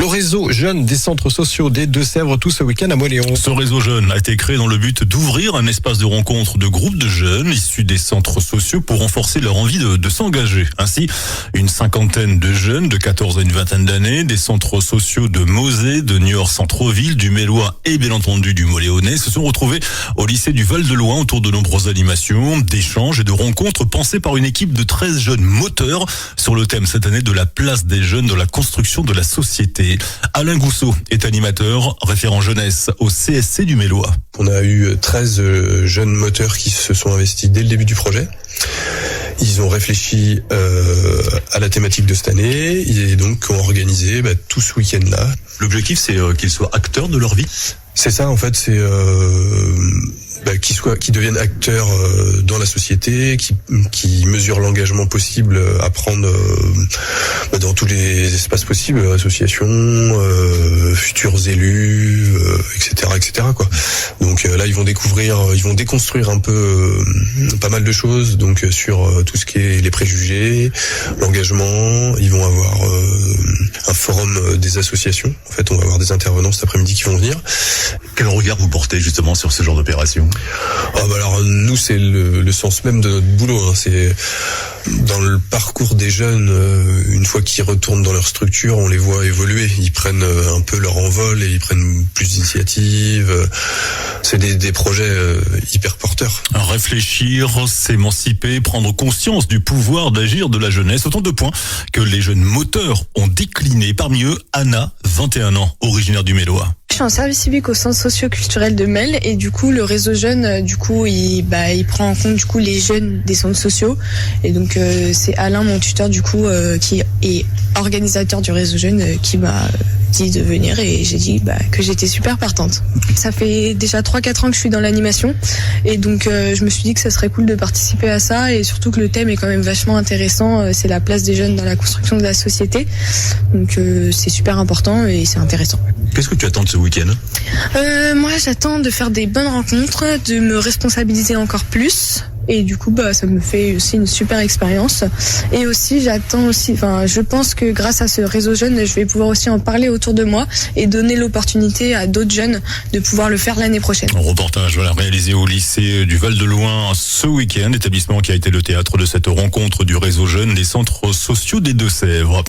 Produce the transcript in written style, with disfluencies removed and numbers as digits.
Le réseau jeune des centres sociaux des Deux-Sèvres tout ce week-end à Mauléon. Ce réseau jeune a été créé dans le but d'ouvrir un espace de rencontre de groupes de jeunes issus des centres sociaux pour renforcer leur envie de s'engager. Ainsi, une cinquantaine de jeunes de 14 à une vingtaine d'années des centres sociaux de Mosée, de Niort Centre-Ville, du Mélois et bien entendu du Moléonnais se sont retrouvés au lycée du Val-de-Loing autour de nombreuses animations, d'échanges et de rencontres pensées par une équipe de 13 jeunes moteurs sur le thème cette année de la place des jeunes dans la construction de la société. Alain Gousseau est animateur, référent jeunesse au CSC du Mélois. On a eu 13 jeunes moteurs qui se sont investis dès le début du projet. Ils ont réfléchi à la thématique de cette année et donc ont organisé tout ce week-end-là. L'objectif, c'est qu'ils soient acteurs de leur vie. C'est ça, en fait, c'est qu'ils deviennent acteurs dans la société, qui mesurent l'engagement possible à prendre dans tous les espaces possibles, associations, futurs élus, etc., quoi. Donc là, ils vont déconstruire un peu pas mal de choses, donc sur tout ce qui est les préjugés, l'engagement. Ils vont avoir un forum des associations. En fait, on va avoir des intervenants cet après-midi qui vont venir. Quel regard vous portez justement sur ce genre d'opération ? Alors nous, c'est le sens même de notre boulot. C'est dans le parcours des jeunes. Une fois qu'ils retournent dans leur structure, on les voit évoluer. Ils prennent un peu leur envol et ils prennent plus d'initiatives. C'est des projets hyper porteurs. Réfléchir, s'émanciper, prendre conscience du pouvoir d'agir de la jeunesse. Autant de points que les jeunes moteurs ont décliné. Parmi eux, Anna, 21 ans, originaire du Mélois. Je suis en service civique au centre socio-culturel de Mel et du coup le réseau jeune il prend en compte les jeunes des centres sociaux et donc c'est Alain, mon tuteur qui est organisateur du réseau jeune qui m'a dit de venir et j'ai dit que j'étais super partante. Ça fait déjà 3-4 ans que je suis dans l'animation et donc je me suis dit que ça serait cool de participer à ça et surtout que le thème est quand même vachement intéressant, c'est la place des jeunes dans la construction de la société, donc c'est super important et c'est intéressant. Qu'est-ce que tu attends de ce week-end ? Moi j'attends de faire des bonnes rencontres, de me responsabiliser encore plus. Et du coup, ça me fait aussi une super expérience. Et aussi, je pense que grâce à ce réseau jeune, je vais pouvoir aussi en parler autour de moi et donner l'opportunité à d'autres jeunes de pouvoir le faire l'année prochaine. Un reportage réalisé au lycée du Val-de-Loing ce week-end, établissement qui a été le théâtre de cette rencontre du réseau jeune des centres sociaux des Deux-Sèvres.